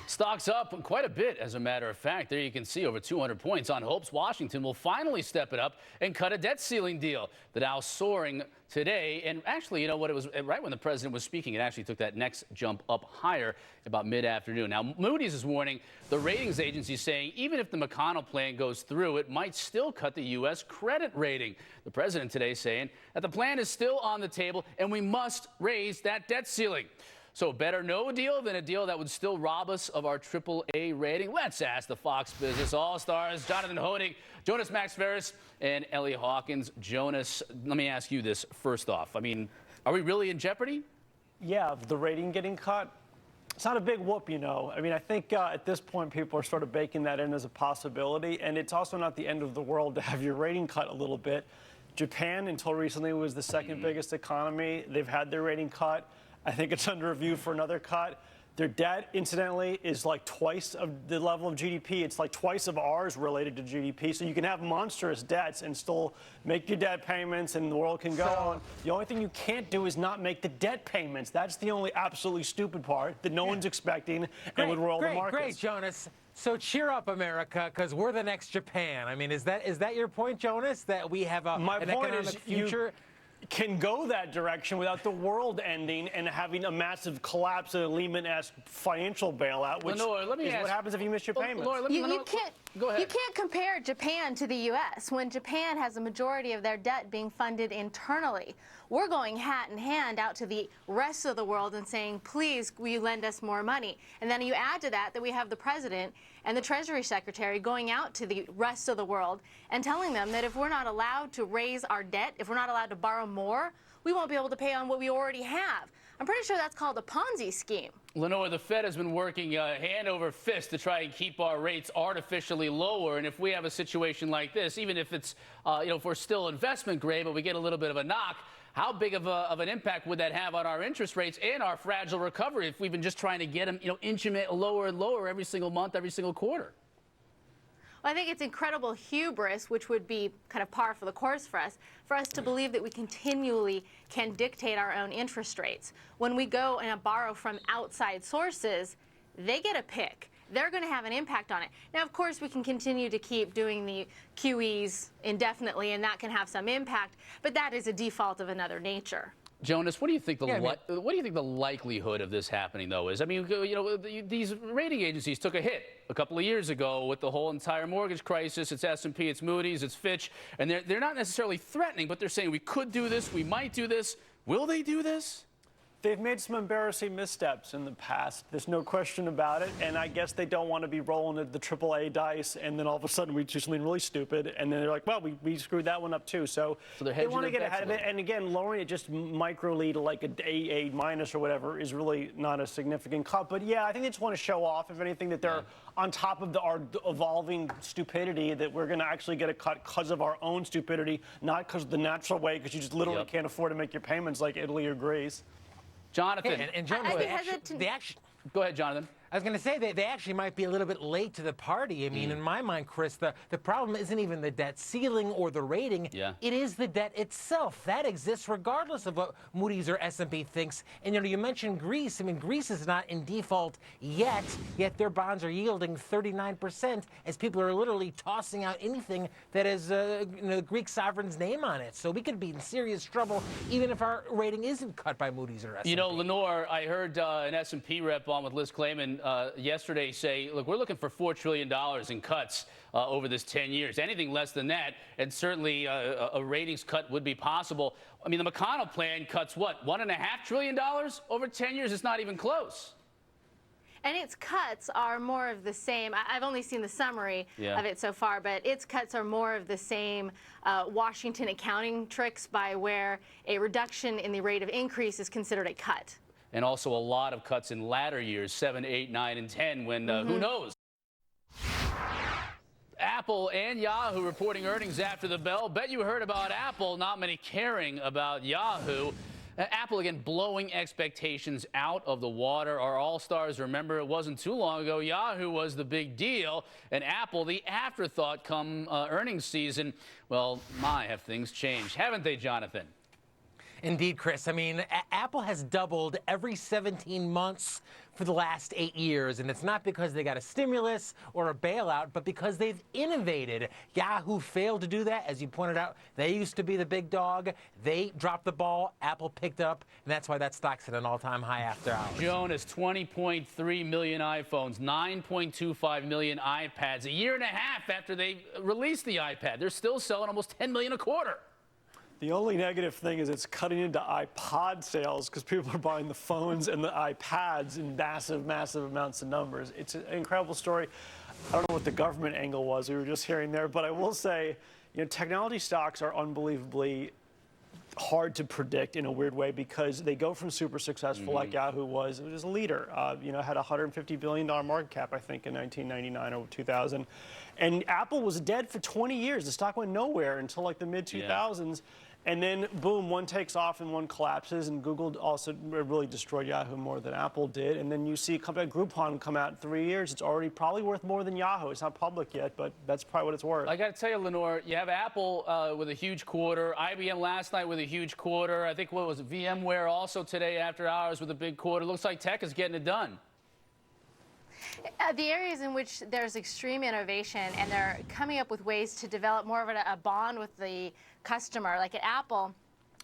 Stocks up quite a bit, as a matter of fact. There you can see over 200 points on hopes Washington will finally step it up and cut a debt ceiling deal. The Dow soaring today. And actually, you know what? It was right when the president was speaking. It actually took that next jump up higher about mid-afternoon. Now, Moody's is warning the ratings agency, saying even if the McConnell plan goes through, it might still cut the U.S. credit rating. The president today saying that the plan is still on the table and we must raise that debt ceiling. So better no deal than a deal that would still rob us of our AAA rating. Let's ask the Fox Business All-Stars, Jonathan Honig, Jonas Max Ferris, and Lenore Hawkins. Jonas, let me ask you this first off. I mean, are we really in jeopardy? Yeah, the rating getting cut. It's not a big whoop, you know. I mean, I think at this point, people are sort of baking that in as a possibility. And it's also not the end of the world to have your rating cut a little bit. Japan, until recently, was the second biggest economy. They've had their rating cut. I think it's under review for another cut. Their debt, incidentally, is like twice of the level of GDP. It's like twice of ours related to GDP. So you can have monstrous debts and still make your debt payments, and the world can go on. The only thing you can't do is not make the debt payments. That's the only absolutely stupid part that no one's expecting and would roll the markets. Great, Jonas. So cheer up, America, because we're the next Japan. I mean, is that your point, Jonas, that we have an economic future? Can go that direction without the world ending and having a massive collapse and a Lehman-esque financial bailout, which Lenore, let me is ask, what happens if you miss your payments. Lenore, go ahead. You can't compare Japan to the U.S. when Japan has a majority of their debt being funded internally. We're going hat in hand out to the rest of the world and saying, please, will you lend us more money? And then you add to that we have the president and the Treasury Secretary going out to the rest of the world and telling them that if we're not allowed to raise our debt, if we're not allowed to borrow more, we won't be able to pay on what we already have. I'm pretty sure that's called a Ponzi scheme. Lenore, the Fed has been working hand over fist to try and keep our rates artificially lower. And if we have a situation like this, even if it's, if we're still investment grade, but we get a little bit of a knock, how big of an impact would that have on our interest rates and our fragile recovery if we've been just trying to get them, inch them lower and lower every single month, every single quarter? Well, I think it's incredible hubris, which would be kind of par for the course for us to believe that we continually can dictate our own interest rates. When we go and borrow from outside sources, they get a pick. They're going to have an impact on it. Now, of course, we can continue to keep doing the QEs indefinitely, and that can have some impact, but that is a default of another nature. Jonas, what do you think what do you think the likelihood of this happening, though, is? I mean, these rating agencies took a hit a couple of years ago with the whole entire mortgage crisis. It's S&P, it's Moody's, it's Fitch, and they're not necessarily threatening, but they're saying we could do this, we might do this. Will they do this? They've made some embarrassing missteps in the past. There's no question about it. And I guess they don't want to be rolling the AAA dice, and then all of a sudden we do something really stupid. And then they're like, well, we screwed that one up too. So they want to get ahead of it. And again, lowering it just microly to like a minus or whatever is really not a significant cut. But yeah, I think they just want to show off, if anything, that they're on top of our evolving stupidity, that we're going to actually get a cut because of our own stupidity, not because of the natural way, because you just literally can't afford to make your payments like Italy or Greece. Jonathan. And Jonathan, go ahead, Jonathan. I was going to say they actually might be a little bit late to the party. I mean, in my mind, Chris, the problem isn't even the debt ceiling or the rating. Yeah. It is the debt itself. That exists regardless of what Moody's or S&P thinks. And, you mentioned Greece. I mean, Greece is not in default yet their bonds are yielding 39% as people are literally tossing out anything that has the Greek sovereign's name on it. So we could be in serious trouble even if our rating isn't cut by Moody's or S&P. Lenore, I heard an S&P rep on with Liz Clayman yesterday say, look, we're looking for $4 trillion in cuts over this 10 years. Anything less than that, and certainly a ratings cut would be possible. I mean, the McConnell plan cuts what, $1.5 trillion over 10 years? It's not even close. And its cuts are more of the same. I've only seen the summary of it so far, but its cuts are more of the same Washington accounting tricks, by where a reduction in the rate of increase is considered a cut. And also a lot of cuts in latter years, 7, 8, 9, and 10, when who knows? Apple and Yahoo reporting earnings after the bell. Bet you heard about Apple, not many caring about Yahoo. Apple, again, blowing expectations out of the water. Our all-stars, remember, it wasn't too long ago, Yahoo was the big deal, and Apple, the afterthought come earnings season. Well, my, have things changed, haven't they, Jonathan? Indeed, Chris. I mean, Apple has doubled every 17 months for the last 8 years, and it's not because they got a stimulus or a bailout, but because they've innovated. Yahoo failed to do that, as you pointed out. They used to be the big dog. They dropped the ball. Apple picked it up, and that's why that stock's at an all-time high after hours. Jonas, 20.3 million iPhones, 9.25 million iPads. A year and a half after they released the iPad, they're still selling almost 10 million a quarter. The only negative thing is it's cutting into iPod sales because people are buying the phones and the iPads in massive, massive amounts of numbers. It's an incredible story. I don't know what the government angle was we were just hearing there, but I will say, technology stocks are unbelievably hard to predict in a weird way because they go from super successful like Yahoo was. It was a leader, had a $150 billion market cap, I think, in 1999 or 2000. And Apple was dead for 20 years. The stock went nowhere until like the mid-2000s. And then, boom, one takes off and one collapses. And Google also really destroyed Yahoo more than Apple did. And then you see a company like Groupon come out in 3 years. It's already probably worth more than Yahoo. It's not public yet, but that's probably what it's worth. I got to tell you, Lenore, you have Apple with a huge quarter, IBM last night with a huge quarter. I think, what was it, VMware also today after hours with a big quarter. Looks like tech is getting it done. The areas in which there's extreme innovation and they're coming up with ways to develop more of a bond with the customer, like at Apple,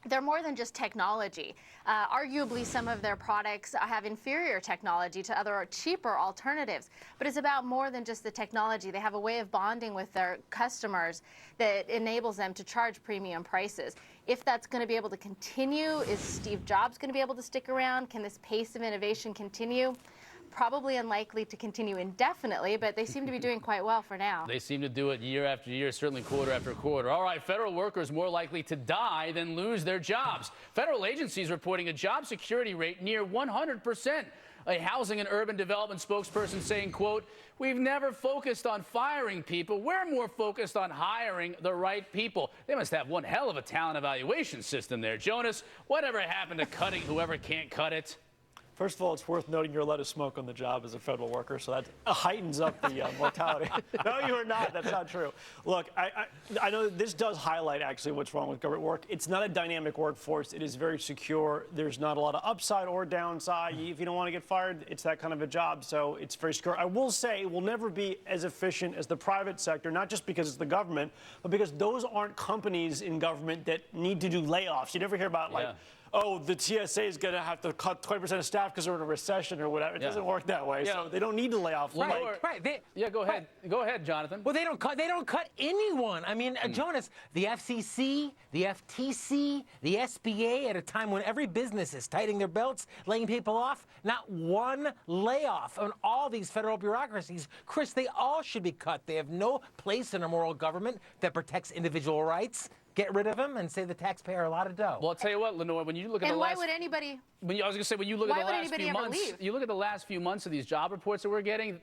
they're more than just technology. Arguably, some of their products have inferior technology to other cheaper alternatives, but it's about more than just the technology. They have a way of bonding with their customers that enables them to charge premium prices. If that's going to be able to continue, is Steve Jobs going to be able to stick around? Can this pace of innovation continue? Probably unlikely to continue indefinitely, but they seem to be doing quite well for now. They seem to do it year after year, certainly quarter after quarter. All right, federal workers more likely to die than lose their jobs. Federal agencies reporting a job security rate near 100%. A housing and urban development spokesperson saying, quote, "We've never focused on firing people. We're more focused on hiring the right people." They must have one hell of a talent evaluation system there. Jonas, whatever happened to cutting whoever can't cut it? First of all, it's worth noting you're allowed to smoke on the job as a federal worker, so that heightens up the mortality. No, you are not. That's not true. Look, I know this does highlight actually what's wrong with government work. It's not a dynamic workforce. It is very secure. There's not a lot of upside or downside. If you don't want to get fired, it's that kind of a job, so it's very secure. I will say it will never be as efficient as the private sector, not just because it's the government, but because those aren't companies in government that need to do layoffs. You never hear about, like, oh, the TSA is going to have to cut 20% of staff because they're in a recession or whatever. It doesn't work that way. So they don't need to lay off. Go ahead. Go ahead, Jonathan. Well, they don't cut anyone. I mean, Jonas, the FCC, the FTC, the SBA, at a time when every business is tightening their belts, laying people off, not one layoff on all these federal bureaucracies. Chris, they all should be cut. They have no place in a moral government that protects individual rights. Get rid of them and save the taxpayer a lot of dough. Well, I'll tell you what, Lenore, when you look at and the why last... would anybody... I was going to say, when you look at the last few months, you look at the last few months of these job reports that we're getting,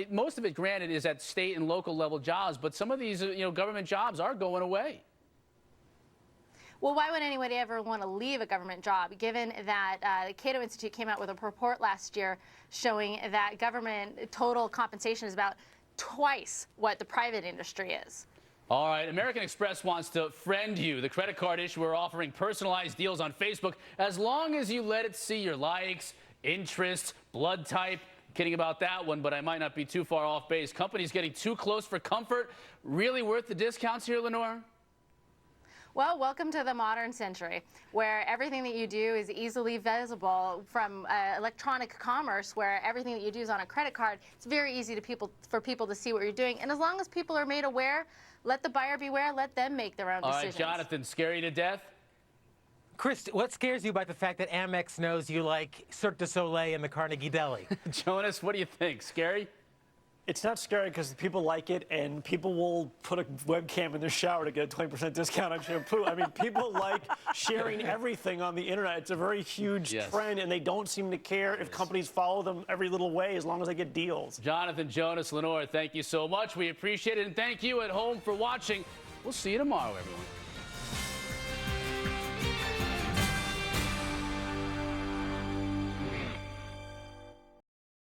most of it, granted, is at state and local level jobs, but some of these, government jobs are going away. Well, why would anybody ever want to leave a government job, given that the Cato Institute came out with a report last year showing that government total compensation is about twice what the private industry is? All right, American Express wants to friend you. The credit card issuer offering personalized deals on Facebook as long as you let it see your likes, interests, blood type. Kidding about that one, but I might not be too far off base. Companies getting too close for comfort. Really worth the discounts here, Lenore? Well, welcome to the modern century, where everything that you do is easily visible, from electronic commerce, where everything that you do is on a credit card. It's very easy for people to see what you're doing. And as long as people are made aware, let the buyer beware, let them make their own decisions. All right, Jonathan, scary to death? Chris, what scares you about the fact that Amex knows you like Cirque du Soleil and the Carnegie Deli? Jonas, what do you think? Scary? It's not scary because people like it, and people will put a webcam in their shower to get a 20% discount on shampoo. I mean, people like sharing everything on the internet. It's a very huge trend, and they don't seem to care if companies follow them every little way as long as they get deals. Jonathan, Jonas, Lenore, thank you so much. We appreciate it, and thank you at home for watching. We'll see you tomorrow, everyone.